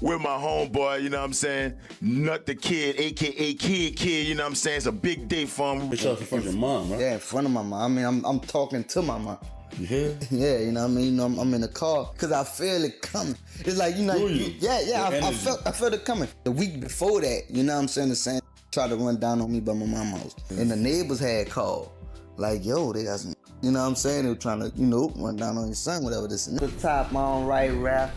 with my homeboy, you know what I'm saying? Nut the Kid, aka Kid, you know what I'm saying? It's a big day for him. It's in front of your mom, right? Yeah, in front of my mom. I mean, I'm talking to my mom. You hear? Yeah, you know what I mean? You know, I'm in the car because I feel it coming. It's like, you know, I felt it coming. The week before that, you know what I'm saying? The same tried to run down on me by my mama's house. And the neighbors had called. Like, yo, they got some, you know what I'm saying? They were trying to, you know, run down on your son, whatever this is. The top my own right wrap,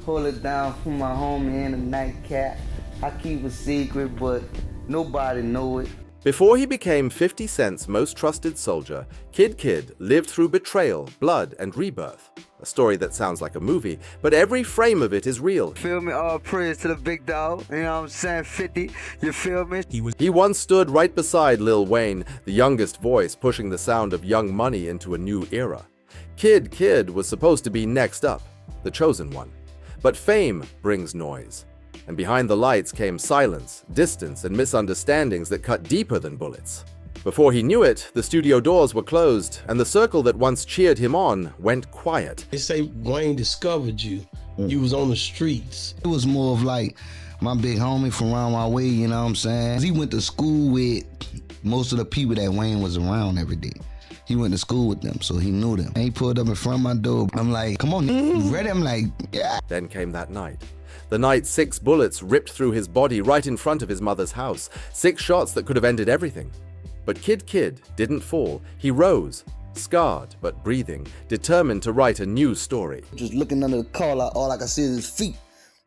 pull it down from my homie in a nightcap. I keep a secret, but nobody know it. Before he became 50 Cent's most trusted soldier, Kid lived through betrayal, blood, and rebirth. A story that sounds like a movie, but every frame of it is real. Feel me? All praise to the big dog. You know what I'm saying? 50, you feel me? He once stood right beside Lil Wayne, the youngest voice pushing the sound of Young Money into a new era. Kid was supposed to be next up, the chosen one. But fame brings noise. And behind the lights came silence, distance, and misunderstandings that cut deeper than bullets. Before he knew it, the studio doors were closed, and the circle that once cheered him on went quiet. They say Wayne discovered you. You was on the streets. It was more of like my big homie from around my way, you know what I'm saying? He went to school with most of the people that Wayne was around every day. He went to school with them, so he knew them. And he pulled up in front of my door. I'm like, come on, you ready? I'm like, yeah. Then came that night. The night 6 bullets ripped through his body right in front of his mother's house. 6 shots that could have ended everything. But Kid didn't fall. He rose, scarred but breathing, determined to write a new story. Just looking under the car, all I can see is his feet.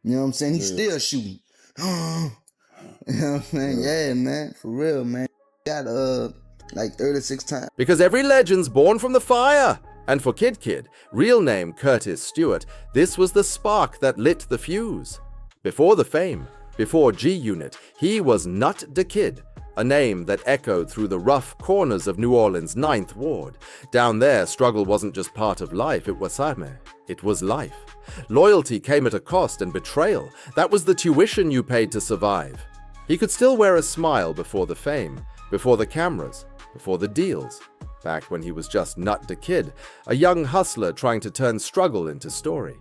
You know what I'm saying? He's still shooting. You know what I'm saying? Yeah, man, for real, man. Got like 36 times. Because every legend's born from the fire. And for Kid, real name Curtis Stewart, this was the spark that lit the fuse. Before the fame, before G-Unit, he was Nut the Kid, a name that echoed through the rough corners of New Orleans' 9th Ward. Down there, struggle wasn't just part of life, it was life. Loyalty came at a cost, and betrayal, that was the tuition you paid to survive. He could still wear a smile before the fame, before the cameras, before the deals. Back when he was just Nut the Kid, a young hustler trying to turn struggle into story.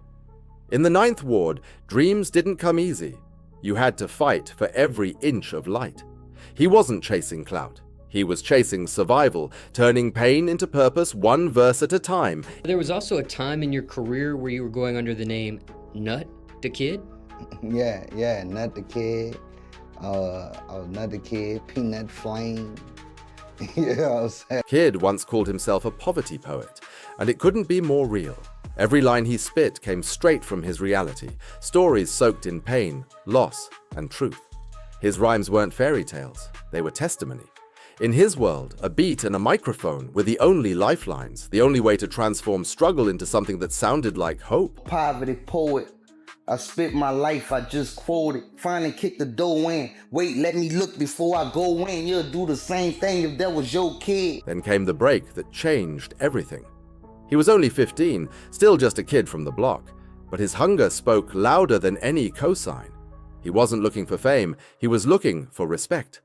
In the 9th Ward, dreams didn't come easy. You had to fight for every inch of light. He wasn't chasing clout. He was chasing survival, turning pain into purpose one verse at a time. There was also a time in your career where you were going under the name Nut the Kid? Yeah, Nut the Kid. I was Nut the Kid, Peanut Flame. You know what I'm saying? Kid once called himself a poverty poet, and it couldn't be more real. Every line he spit came straight from his reality, stories soaked in pain, loss, and truth. His rhymes weren't fairy tales, they were testimony. In his world, a beat and a microphone were the only lifelines, the only way to transform struggle into something that sounded like hope. Poverty poet. I spit my life, I just quoted. Finally kick the door in. Wait, let me look before I go in. You'll do the same thing if that was your kid. Then came the break that changed everything. He was only 15, still just a kid from the block, but his hunger spoke louder than any cosign. He wasn't looking for fame, he was looking for respect.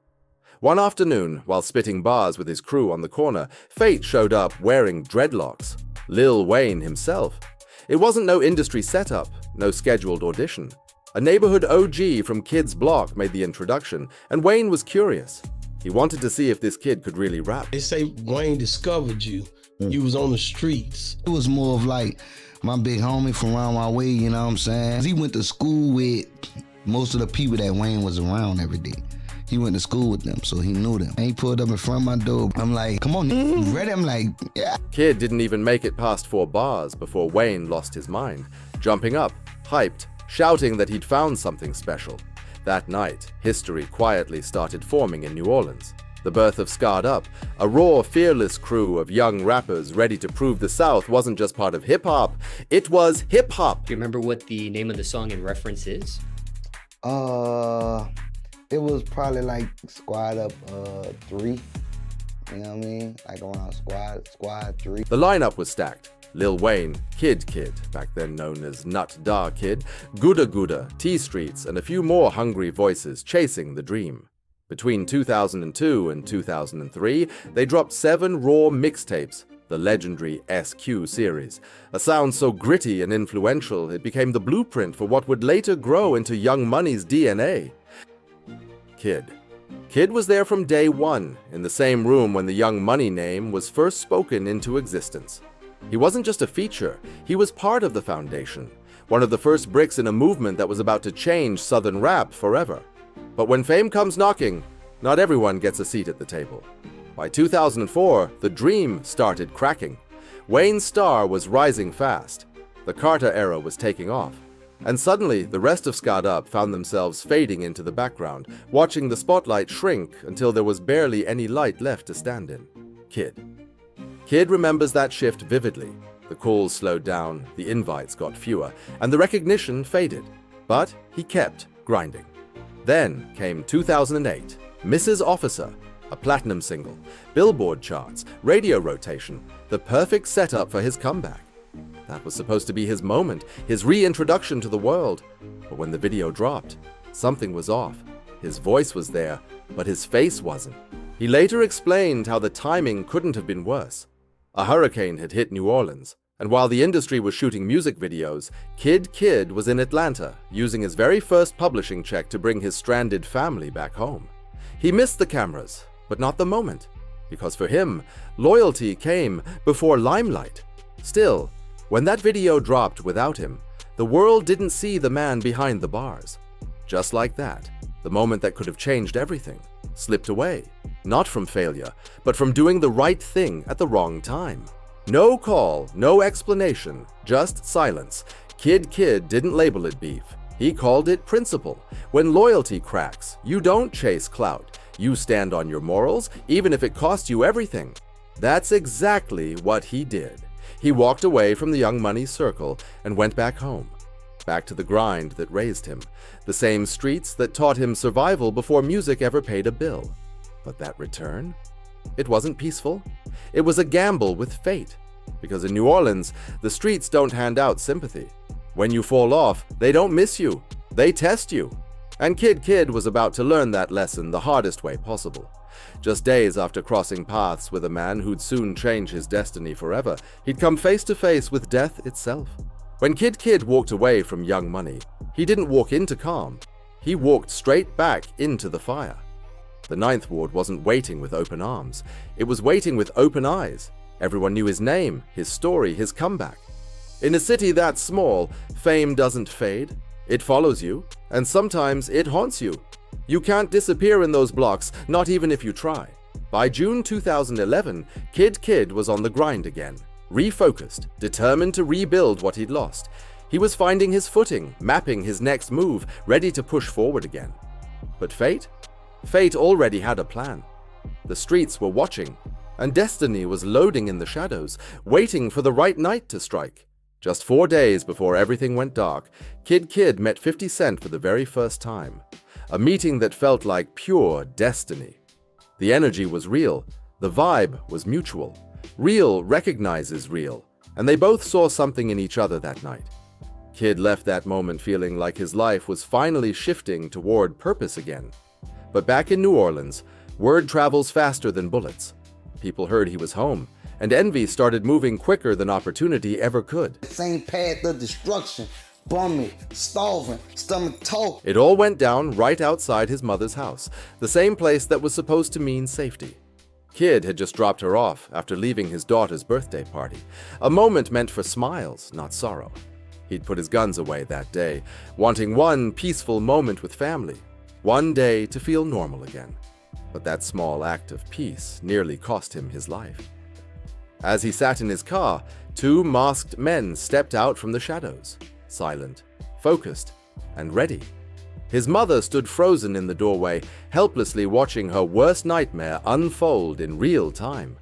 One afternoon, while spitting bars with his crew on the corner, fate showed up wearing dreadlocks. Lil Wayne himself. It wasn't no industry setup, no scheduled audition. A neighborhood OG from Kid's block made the introduction, and Wayne was curious. He wanted to see if this kid could really rap. They say Wayne discovered you. You was on the streets. It was more of like my big homie from around my way, you know what I'm saying? He went to school with most of the people that Wayne was around every day. He went to school with them, so he knew them. And he pulled up in front of my door. I'm like, come on, you ready? I'm like, yeah. Kid didn't even make it past 4 bars before Wayne lost his mind, jumping up, hyped, shouting that he'd found something special. That night, history quietly started forming in New Orleans. The birth of Scarred Up, a raw, fearless crew of young rappers ready to prove the South wasn't just part of hip-hop, it was hip-hop. Do you remember what the name of the song in reference is? It was probably like Squad Up 3. You know what I mean? Like around Squad 3. The lineup was stacked. Lil Wayne, Kid, back then known as Nut Da Kid, Gouda, T-Streets, and a few more hungry voices chasing the dream. Between 2002 and 2003, they dropped 7 raw mixtapes, the legendary SQ series, a sound so gritty and influential it became the blueprint for what would later grow into Young Money's DNA. Kid. Kid was there from day one, in the same room when the Young Money name was first spoken into existence. He wasn't just a feature, he was part of the foundation, one of the first bricks in a movement that was about to change Southern rap forever. But when fame comes knocking, not everyone gets a seat at the table. By 2004, the dream started cracking. Wayne's star was rising fast. The Carter era was taking off. And suddenly, the rest of Scott Up found themselves fading into the background, watching the spotlight shrink until there was barely any light left to stand in. Kid. Kid remembers that shift vividly. The calls slowed down, the invites got fewer, and the recognition faded. But he kept grinding. Then came 2008, Mrs. Officer, a platinum single, Billboard charts, radio rotation, the perfect setup for his comeback. That was supposed to be his moment, his reintroduction to the world. But when the video dropped, something was off. His voice was there, but his face wasn't. He later explained how the timing couldn't have been worse. A hurricane had hit New Orleans, and while the industry was shooting music videos, Kid was in Atlanta, using his very first publishing check to bring his stranded family back home. He missed the cameras, but not the moment, because for him, loyalty came before limelight. Still, when that video dropped without him, the world didn't see the man behind the bars. Just like that, the moment that could have changed everything slipped away, not from failure, but from doing the right thing at the wrong time. No call, no explanation, just silence. Kid didn't label it beef. He called it principle. When loyalty cracks, you don't chase clout. You stand on your morals, even if it costs you everything. That's exactly what he did. He walked away from the Young Money circle and went back home. Back to the grind that raised him. The same streets that taught him survival before music ever paid a bill. But that return? It wasn't peaceful. It was a gamble with fate. Because in New Orleans, the streets don't hand out sympathy. When you fall off, they don't miss you. They test you. And Kid was about to learn that lesson the hardest way possible. Just days after crossing paths with a man who'd soon change his destiny forever, he'd come face to face with death itself. When Kid walked away from Young Money, he didn't walk into calm. He walked straight back into the fire. The Ninth Ward wasn't waiting with open arms. It was waiting with open eyes. Everyone knew his name, his story, his comeback. In a city that small, fame doesn't fade. It follows you, and sometimes it haunts you. You can't disappear in those blocks, not even if you try. By June 2011, Kid was on the grind again, refocused, determined to rebuild what he'd lost. He was finding his footing, mapping his next move, ready to push forward again. But fate? Fate already had a plan. The streets were watching, and destiny was loading in the shadows, waiting for the right night to strike. Just 4 days before everything went dark, Kid met 50 Cent for the very first time. A meeting that felt like pure destiny. The energy was real. The vibe was mutual. Real recognizes real, and they both saw something in each other that night. Kid left that moment feeling like his life was finally shifting toward purpose again. But back in New Orleans, word travels faster than bullets. People heard he was home, and envy started moving quicker than opportunity ever could. Same path of destruction. Bumming, starving, stomach talk. It all went down right outside his mother's house, the same place that was supposed to mean safety. Kid had just dropped her off after leaving his daughter's birthday party, a moment meant for smiles, not sorrow. He'd put his guns away that day, wanting one peaceful moment with family, one day to feel normal again. But that small act of peace nearly cost him his life. As he sat in his car, 2 masked men stepped out from the shadows. Silent, focused, and ready. His mother stood frozen in the doorway, helplessly watching her worst nightmare unfold in real time.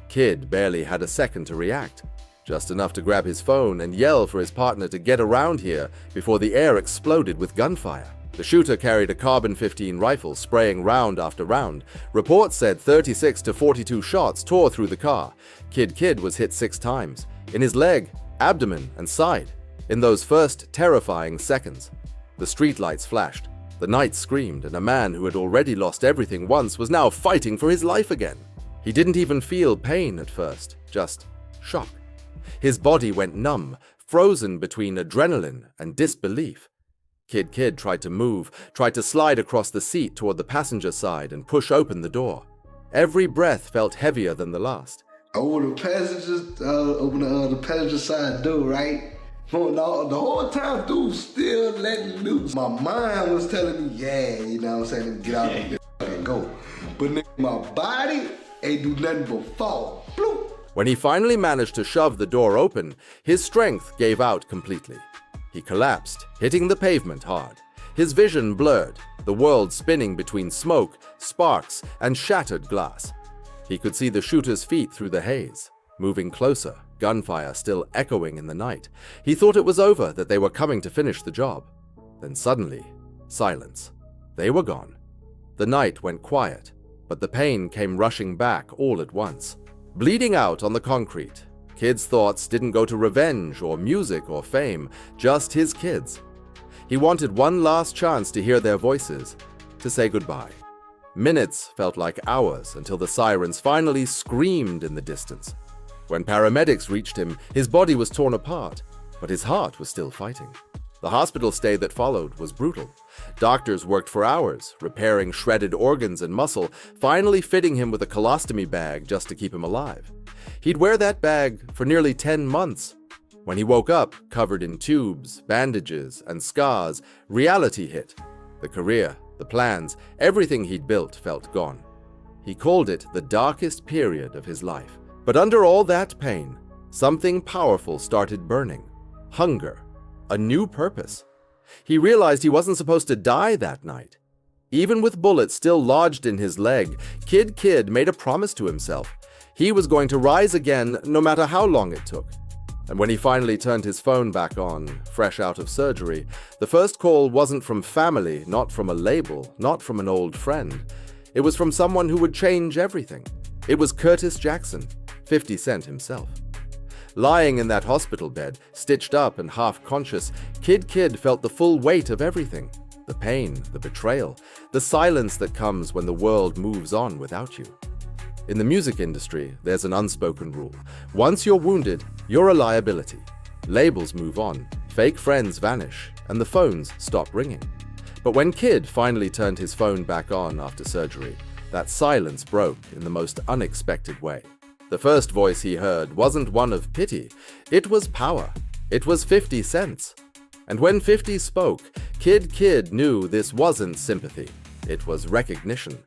Kid barely had a second to react, just enough to grab his phone and yell for his partner to get around here before the air exploded with gunfire. The shooter carried a carbon 15 rifle, spraying round after round. Reports said 36 to 42 shots tore through the car. Kid was hit 6 times, in his leg, abdomen, and side. In those first terrifying seconds, the streetlights flashed, the night screamed, and a man who had already lost everything once was now fighting for his life again. He didn't even feel pain at first, just shock. His body went numb, frozen between adrenaline and disbelief. Kid tried to move, tried to slide across the seat toward the passenger side and push open the door. Every breath felt heavier than the last. I opened the passenger side door, right? The whole time, dude still letting loose. My mind was telling me, yeah, you know what I'm saying, get out of this and go. But nigga, my body ain't do nothing but fall. Bloop. When he finally managed to shove the door open, his strength gave out completely. He collapsed, hitting the pavement hard. His vision blurred, the world spinning between smoke, sparks, and shattered glass. He could see the shooter's feet through the haze, moving closer, gunfire still echoing in the night. He thought it was over, that they were coming to finish the job. Then suddenly, silence. They were gone. The night went quiet, but the pain came rushing back all at once. Bleeding out on the concrete, Kid's thoughts didn't go to revenge or music or fame, just his kids. He wanted one last chance to hear their voices, to say goodbye. Minutes felt like hours until the sirens finally screamed in the distance. When paramedics reached him, his body was torn apart, but his heart was still fighting. The hospital stay that followed was brutal. Doctors worked for hours, repairing shredded organs and muscle, finally fitting him with a colostomy bag just to keep him alive. He'd wear that bag for nearly 10 months. When he woke up, covered in tubes, bandages, and scars, reality hit. The career, the plans, everything he'd built felt gone. He called it the darkest period of his life. But under all that pain, something powerful started burning. Hunger. A new purpose. He realized he wasn't supposed to die that night. Even with bullets still lodged in his leg, Kid made a promise to himself. He was going to rise again no matter how long it took. And when he finally turned his phone back on, fresh out of surgery, the first call wasn't from family, not from a label, not from an old friend. It was from someone who would change everything. It was Curtis Jackson, 50 Cent himself. Lying in that hospital bed, stitched up and half-conscious, Kid felt the full weight of everything. The pain, the betrayal, the silence that comes when the world moves on without you. In the music industry, there's an unspoken rule. Once you're wounded, you're a liability. Labels move on, fake friends vanish, and the phones stop ringing. But when Kid finally turned his phone back on after surgery, that silence broke in the most unexpected way. The first voice he heard wasn't one of pity, it was power. It was 50 Cent's. And when 50 spoke, Kid knew this wasn't sympathy, it was recognition.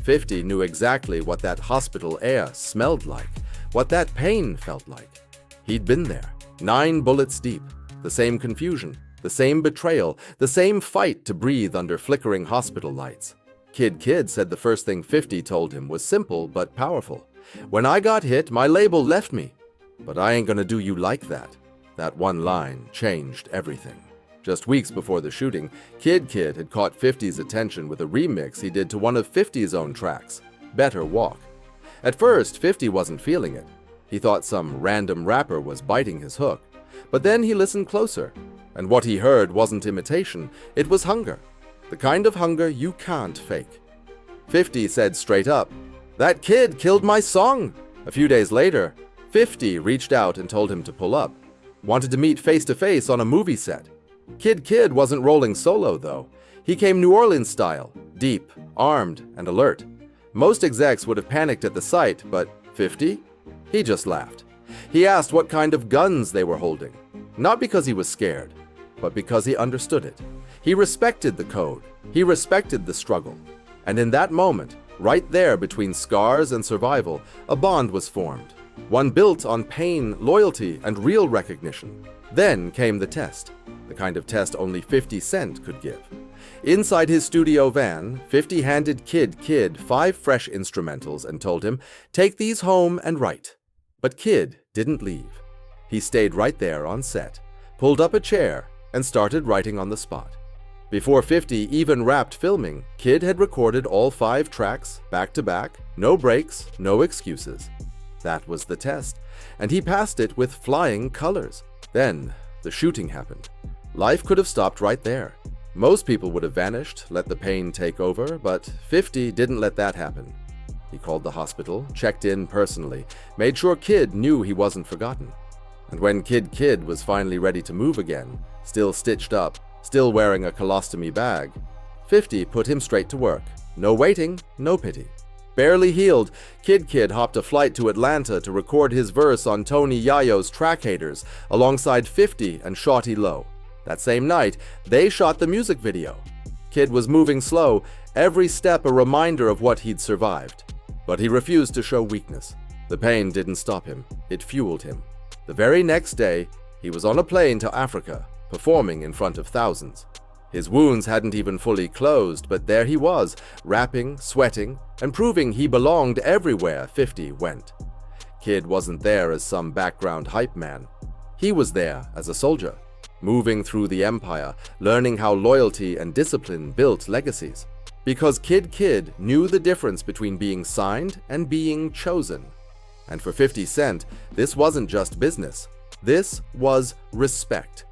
50 knew exactly what that hospital air smelled like, what that pain felt like. He'd been there, 9 bullets deep, the same confusion, the same betrayal, the same fight to breathe under flickering hospital lights. Kid said the first thing 50 told him was simple but powerful. When I got hit, my label left me. But I ain't gonna do you like that. That one line changed everything. Just weeks before the shooting, Kid had caught 50's attention with a remix he did to one of 50's own tracks, Better Walk. At first, 50 wasn't feeling it. He thought some random rapper was biting his hook. But then he listened closer, and what he heard wasn't imitation, it was hunger. The kind of hunger you can't fake. 50 said straight up, "That kid killed my song." A few days later, 50 reached out and told him to pull up. Wanted to meet face to face on a movie set. Kid wasn't rolling solo though. He came New Orleans style, deep, armed, and alert. Most execs would have panicked at the sight, but 50? He just laughed. He asked what kind of guns they were holding. Not because he was scared, but because he understood it. He respected the code. He respected the struggle. And in that moment, right there between scars and survival, a bond was formed. One built on pain, loyalty, and real recognition. Then came the test. The kind of test only 50 Cent could give. Inside his studio van, 50 handed Kid 5 fresh instrumentals and told him, "Take these home and write." But Kid didn't leave. He stayed right there on set, pulled up a chair, and started writing on the spot. Before 50 even wrapped filming, Kid had recorded all 5 tracks, back to back, no breaks, no excuses. That was the test, and he passed it with flying colors. Then, the shooting happened. Life could have stopped right there. Most people would have vanished, let the pain take over, but 50 didn't let that happen. He called the hospital, checked in personally, made sure Kid knew he wasn't forgotten. And when Kid was finally ready to move again, still stitched up, still wearing a colostomy bag, 50 put him straight to work. No waiting, no pity. Barely healed, Kid hopped a flight to Atlanta to record his verse on Tony Yayo's Track Haters alongside 50 and Shawty Low. That same night, they shot the music video. Kid was moving slow, every step a reminder of what he'd survived. But he refused to show weakness. The pain didn't stop him, it fueled him. The very next day, he was on a plane to Africa, performing in front of thousands. His wounds hadn't even fully closed, but there he was, rapping, sweating, and proving he belonged everywhere 50 went. Kid wasn't there as some background hype man. He was there as a soldier, moving through the empire, learning how loyalty and discipline built legacies. Because Kid knew the difference between being signed and being chosen. And for 50 Cent, this wasn't just business. This was respect.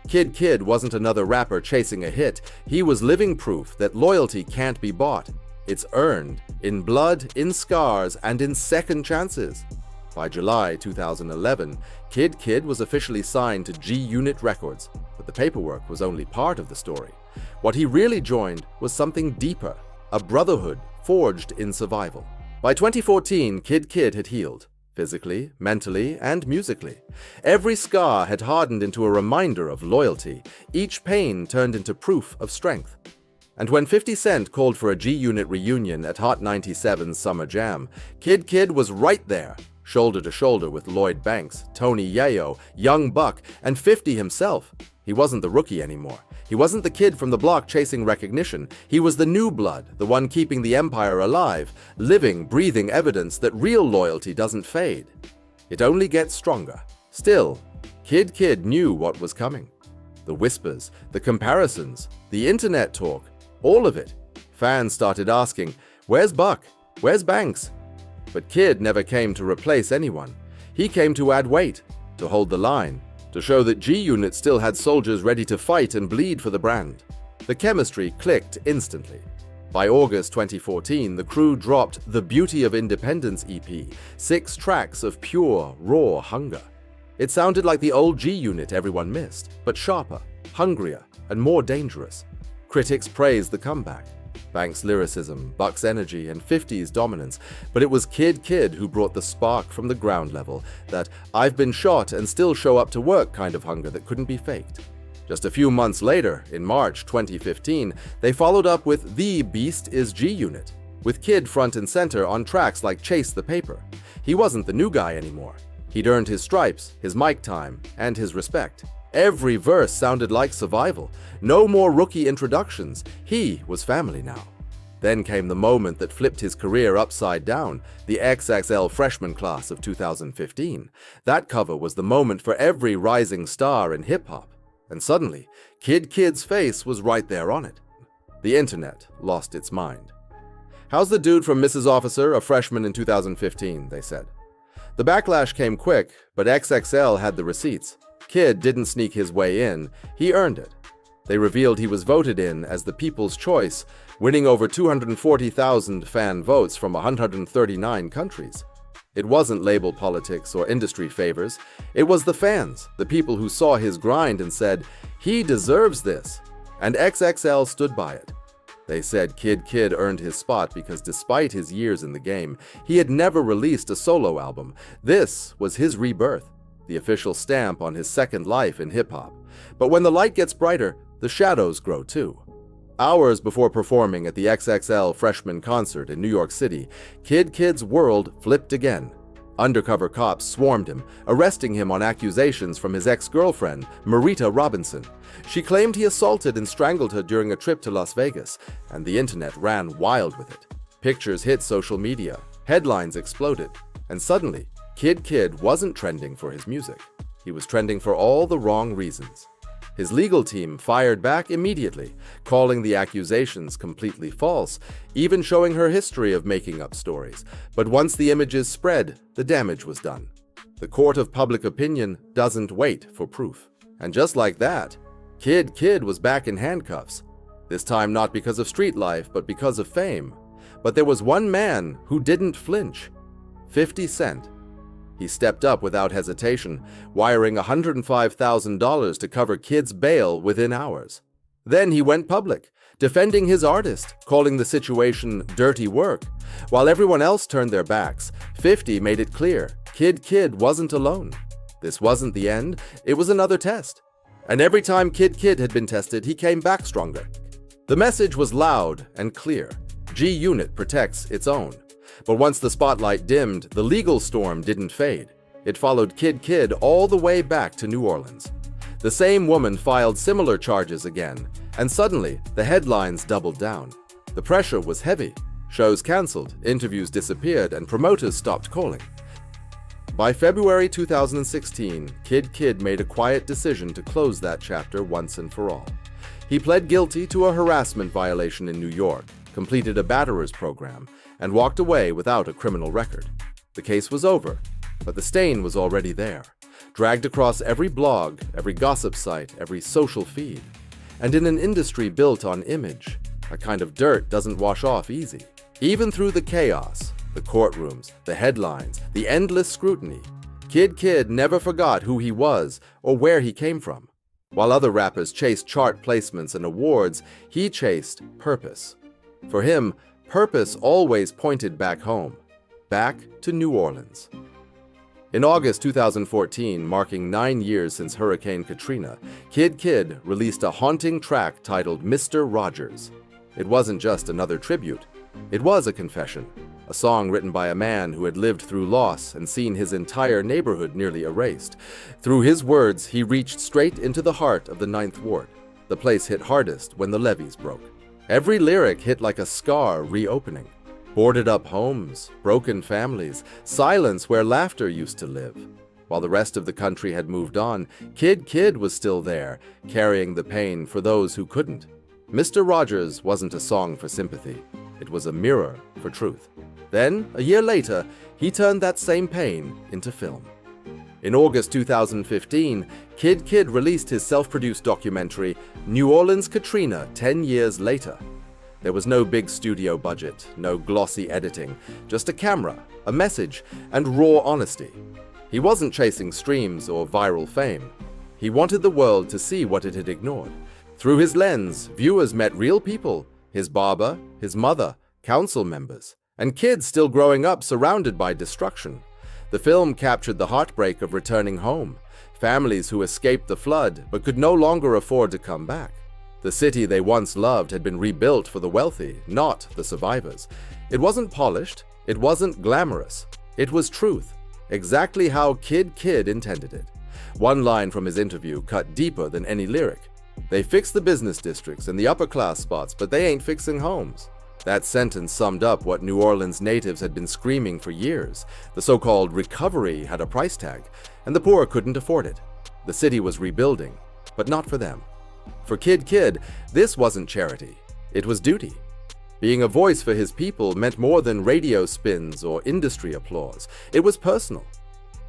Kid wasn't another rapper chasing a hit. He was living proof that loyalty can't be bought. It's earned in blood, in scars, and in second chances. By July 2011, Kid was officially signed to G-Unit Records, but the paperwork was only part of the story. What he really joined was something deeper, a brotherhood forged in survival. By 2014, Kid had healed. Physically, mentally, and musically. Every scar had hardened into a reminder of loyalty. Each pain turned into proof of strength. And when 50 Cent called for a G-Unit reunion at Hot 97's Summer Jam, Kid was right there, shoulder to shoulder with Lloyd Banks, Tony Yayo, Young Buck, and 50 himself. He wasn't the rookie anymore. He wasn't the kid from the block chasing recognition. He was the new blood, the one keeping the empire alive, living, breathing evidence that real loyalty doesn't fade. It only gets stronger. Still, Kid knew what was coming. The whispers, the comparisons, the internet talk, all of it. Fans started asking, where's Buck? Where's Banks? But Kid never came to replace anyone. He came to add weight, to hold the line, to show that G-Unit still had soldiers ready to fight and bleed for the brand. The chemistry clicked instantly. By August 2014, the crew dropped The Beauty of Independence EP, 6 tracks of pure, raw hunger. It sounded like the old G-Unit everyone missed, but sharper, hungrier, and more dangerous. Critics praised the comeback. Banks' lyricism, Buck's energy, and 50's dominance, but it was Kid who brought the spark from the ground level, that I've been shot and still show up to work kind of hunger that couldn't be faked. Just a few months later, in March 2015, they followed up with The Beast is G-Unit, with Kid front and center on tracks like Chase the Paper. He wasn't the new guy anymore. He'd earned his stripes, his mic time, and his respect. Every verse sounded like survival. No more rookie introductions. He was family now. Then came the moment that flipped his career upside down, the XXL freshman class of 2015. That cover was the moment for every rising star in hip-hop. And suddenly, Kid's face was right there on it. The internet lost its mind. How's the dude from Mrs. Officer, a freshman in 2015, they said. The backlash came quick, but XXL had the receipts. Kid didn't sneak his way in, he earned it. They revealed he was voted in as the people's choice, winning over 240,000 fan votes from 139 countries. It wasn't label politics or industry favors. It was the fans, the people who saw his grind and said, he deserves this. And XXL stood by it. They said Kid earned his spot because despite his years in the game, he had never released a solo album. This was his rebirth, the official stamp on his second life in hip-hop. But when the light gets brighter, the shadows grow too. Hours before performing at the XXL freshman concert in New York City, Kid's world flipped again. Undercover cops swarmed him, arresting him on accusations from his ex-girlfriend, Marita Robinson. She claimed he assaulted and strangled her during a trip to Las Vegas, and the internet ran wild with it. Pictures hit social media, headlines exploded, and suddenly, Kid wasn't trending for his music. He was trending for all the wrong reasons. His legal team fired back immediately, calling the accusations completely false, even showing her history of making up stories. But once the images spread, the damage was done. The court of public opinion doesn't wait for proof. And just like that, Kid was back in handcuffs. This time not because of street life, but because of fame. But there was one man who didn't flinch: 50 Cent. He stepped up without hesitation, wiring $105,000 to cover Kid's bail within hours. Then he went public, defending his artist, calling the situation dirty work. While everyone else turned their backs, 50 made it clear Kid wasn't alone. This wasn't the end, it was another test. And every time Kid had been tested, he came back stronger. The message was loud and clear. G-Unit protects its own. But once the spotlight dimmed, the legal storm didn't fade. It followed Kid all the way back to New Orleans. The same woman filed similar charges again, and suddenly the headlines doubled down. The pressure was heavy. Shows canceled, interviews disappeared, and promoters stopped calling. By February 2016, Kid made a quiet decision to close that chapter once and for all. He pled guilty to a harassment violation in New York, completed a batterer's program, and walked away without a criminal record. The case was over, but the stain was already there, dragged across every blog, every gossip site, every social feed. And in an industry built on image, a kind of dirt doesn't wash off easy. Even through the chaos, the courtrooms, the headlines, the endless scrutiny, Kid never forgot who he was or where he came from. While other rappers chased chart placements and awards, he chased purpose. For him, purpose always pointed back home, back to New Orleans. In August 2014, marking 9 years since Hurricane Katrina, Kid released a haunting track titled Mr. Rogers. It wasn't just another tribute. It was a confession, a song written by a man who had lived through loss and seen his entire neighborhood nearly erased. Through his words, he reached straight into the heart of the 9th Ward, the place hit hardest when the levees broke. Every lyric hit like a scar reopening. Boarded up homes, broken families, silence where laughter used to live. While the rest of the country had moved on, Kid was still there, carrying the pain for those who couldn't. Mr. Rogers wasn't a song for sympathy. It was a mirror for truth. Then, a year later, he turned that same pain into film. In August 2015, Kid released his self-produced documentary, New Orleans Katrina 10 Years Later. There was no big studio budget, no glossy editing, just a camera, a message, and raw honesty. He wasn't chasing streams or viral fame. He wanted the world to see what it had ignored. Through his lens, viewers met real people, his barber, his mother, council members, and kids still growing up surrounded by destruction. The film captured the heartbreak of returning home, families who escaped the flood but could no longer afford to come back. The city they once loved had been rebuilt for the wealthy, not the survivors. It wasn't polished, it wasn't glamorous. It was truth, exactly how Kid intended it. One line from his interview cut deeper than any lyric. They fix the business districts and the upper class spots, but they ain't fixing homes. That sentence summed up what New Orleans natives had been screaming for years. The so-called recovery had a price tag, and the poor couldn't afford it. The city was rebuilding, but not for them. For Kid, this wasn't charity. It was duty. Being a voice for his people meant more than radio spins or industry applause. It was personal.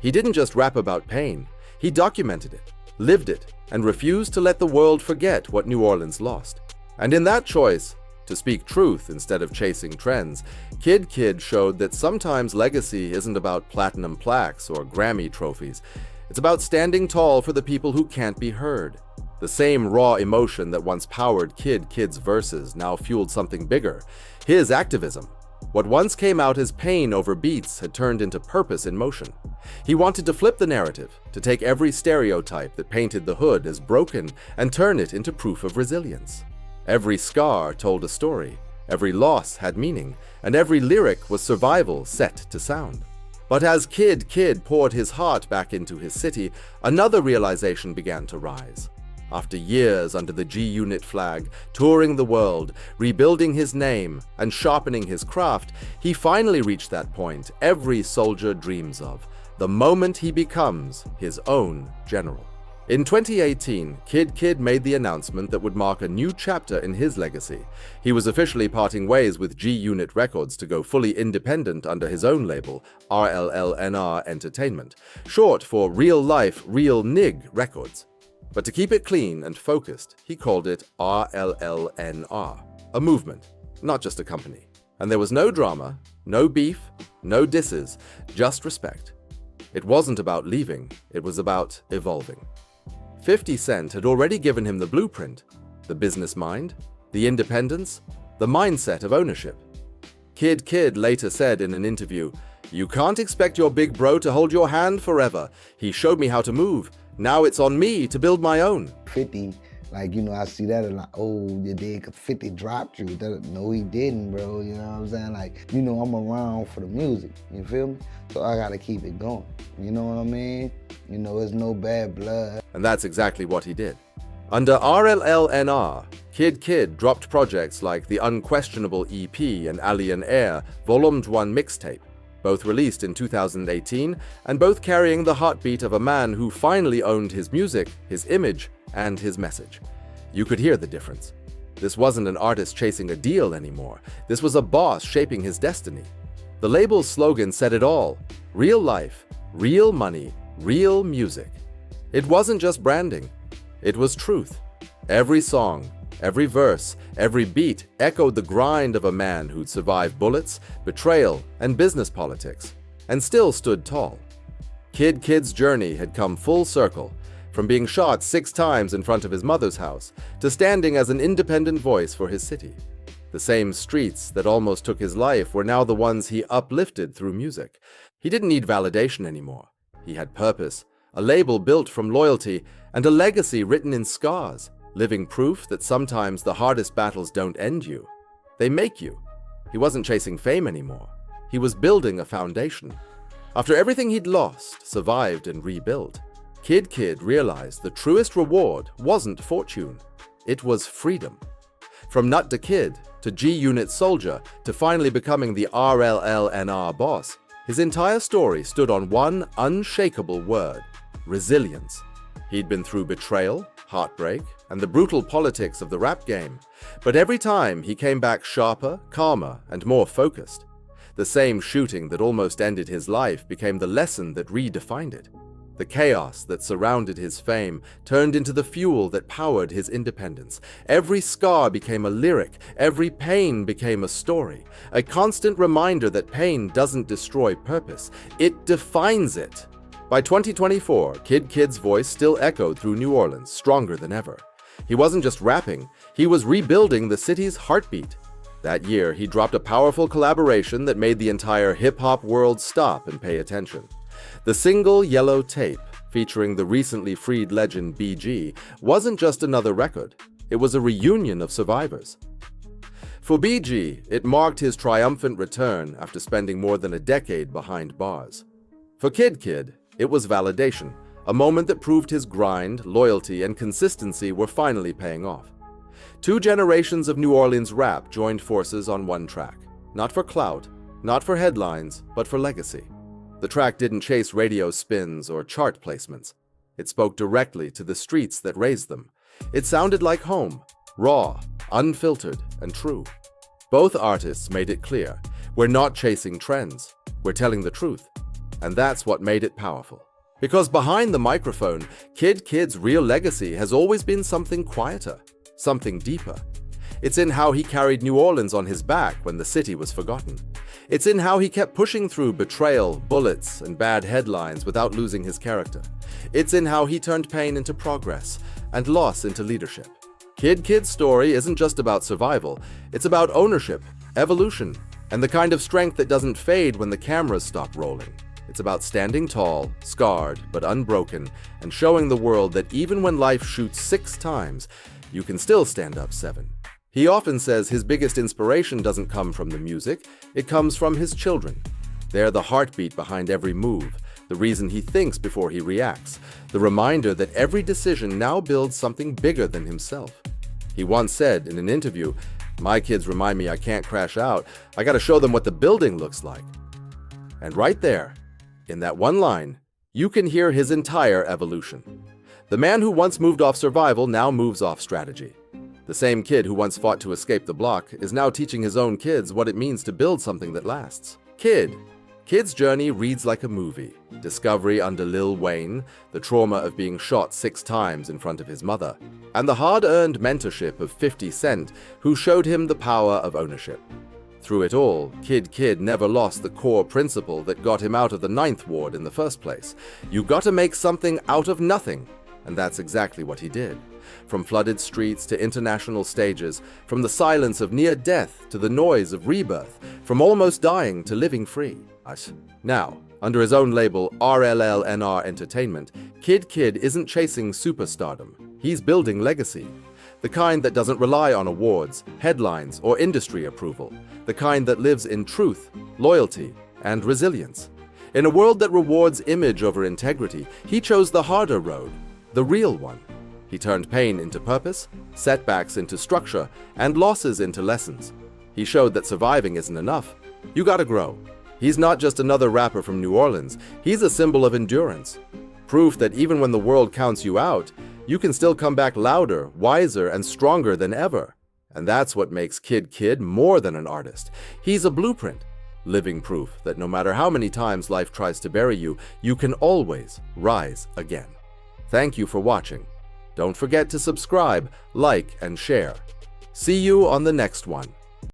He didn't just rap about pain. He documented it, lived it, and refused to let the world forget what New Orleans lost. And in that choice, to speak truth instead of chasing trends, Kid showed that sometimes legacy isn't about platinum plaques or Grammy trophies. It's about standing tall for the people who can't be heard. The same raw emotion that once powered Kid's verses now fueled something bigger, his activism. What once came out as pain over beats had turned into purpose in motion. He wanted to flip the narrative, to take every stereotype that painted the hood as broken and turn it into proof of resilience. Every scar told a story, every loss had meaning, and every lyric was survival set to sound. But as Kid poured his heart back into his city, another realization began to rise. After years under the G-Unit flag, touring the world, rebuilding his name, and sharpening his craft, he finally reached that point every soldier dreams of, the moment he becomes his own general. In 2018, Kid made the announcement that would mark a new chapter in his legacy. He was officially parting ways with G-Unit Records to go fully independent under his own label, RLLNR Entertainment, short for Real Life, Real Nig Records. But to keep it clean and focused, he called it RLLNR, a movement, not just a company. And there was no drama, no beef, no disses, just respect. It wasn't about leaving, it was about evolving. 50 Cent had already given him the blueprint, the business mind, the independence, the mindset of ownership. Kid later said in an interview, "You can't expect your big bro to hold your hand forever. He showed me how to move. Now it's on me to build my own." 50, like, you know, I see that and like, oh, you did, 'cause 50 dropped you. No, he didn't, bro, you know what I'm saying? Like, you know, I'm around for the music, you feel me? So I gotta keep it going, you know what I mean? You know, there's no bad blood. And that's exactly what he did. Under RLLNR, Kid dropped projects like the Unquestionable EP and Alien Air Volume 1 mixtape, both released in 2018 and both carrying the heartbeat of a man who finally owned his music, his image, and his message. You could hear the difference. This wasn't an artist chasing a deal anymore. This was a boss shaping his destiny. The label's slogan said it all: real life, real money, real music. It wasn't just branding. It was truth. Every song, every verse, every beat echoed the grind of a man who'd survived bullets, betrayal, and business politics, and still stood tall. Kid's journey had come full circle, from being shot 6 times in front of his mother's house to standing as an independent voice for his city. The same streets that almost took his life were now the ones he uplifted through music. He didn't need validation anymore. He had purpose, a label built from loyalty, and a legacy written in scars, living proof that sometimes the hardest battles don't end you. They make you. He wasn't chasing fame anymore. He was building a foundation. After everything he'd lost, survived, and rebuilt, Kid realized the truest reward wasn't fortune. It was freedom. From Nut to Kid, to G-Unit soldier, to finally becoming the RLLNR boss, his entire story stood on one unshakable word: resilience. He'd been through betrayal, heartbreak, and the brutal politics of the rap game, but every time he came back sharper, calmer, and more focused. The same shooting that almost ended his life became the lesson that redefined it. The chaos that surrounded his fame turned into the fuel that powered his independence. Every scar became a lyric, every pain became a story, a constant reminder that pain doesn't destroy purpose, it defines it. By 2024, Kid's voice still echoed through New Orleans, stronger than ever. He wasn't just rapping, he was rebuilding the city's heartbeat. That year, he dropped a powerful collaboration that made the entire hip-hop world stop and pay attention. The single Yellow Tape, featuring the recently freed legend BG, wasn't just another record. It was a reunion of survivors. For BG, it marked his triumphant return after spending more than a decade behind bars. For Kid, it was validation, a moment that proved his grind, loyalty, and consistency were finally paying off. 2 generations of New Orleans rap joined forces on one track. Not for clout, not for headlines, but for legacy. The track didn't chase radio spins or chart placements. It spoke directly to the streets that raised them. It sounded like home, raw, unfiltered, and true. Both artists made it clear, we're not chasing trends, we're telling the truth. And that's what made it powerful. Because behind the microphone, Kid's real legacy has always been something quieter, something deeper. It's in how he carried New Orleans on his back when the city was forgotten. It's in how he kept pushing through betrayal, bullets, and bad headlines without losing his character. It's in how he turned pain into progress and loss into leadership. Kid's story isn't just about survival, it's about ownership, evolution, and the kind of strength that doesn't fade when the cameras stop rolling. It's about standing tall, scarred, but unbroken, and showing the world that even when life shoots 6 times, you can still stand up 7. He often says his biggest inspiration doesn't come from the music, it comes from his children. They're the heartbeat behind every move, the reason he thinks before he reacts, the reminder that every decision now builds something bigger than himself. He once said in an interview, "My kids remind me I can't crash out, I gotta show them what the building looks like." And right there, in that one line, you can hear his entire evolution. The man who once moved off survival now moves off strategy. The same kid who once fought to escape the block is now teaching his own kids what it means to build something that lasts. Kid's journey reads like a movie. Discovery under Lil Wayne, the trauma of being shot 6 times in front of his mother, and the hard-earned mentorship of 50 Cent, who showed him the power of ownership. Through it all, Kid never lost the core principle that got him out of the 9th Ward in the first place. You gotta make something out of nothing. And that's exactly what he did. From flooded streets to international stages, from the silence of near death to the noise of rebirth, from almost dying to living free. Now, under his own label RLLNR Entertainment, Kid isn't chasing superstardom. He's building legacy. The kind that doesn't rely on awards, headlines, or industry approval. The kind that lives in truth, loyalty, and resilience. In a world that rewards image over integrity, he chose the harder road, the real one. He turned pain into purpose, setbacks into structure, and losses into lessons. He showed that surviving isn't enough. You gotta grow. He's not just another rapper from New Orleans, he's a symbol of endurance. Proof that even when the world counts you out, you can still come back louder, wiser, and stronger than ever. And that's what makes Kid more than an artist. He's a blueprint, living proof that no matter how many times life tries to bury you, you can always rise again. Thank you for watching. Don't forget to subscribe, like, and share. See you on the next one.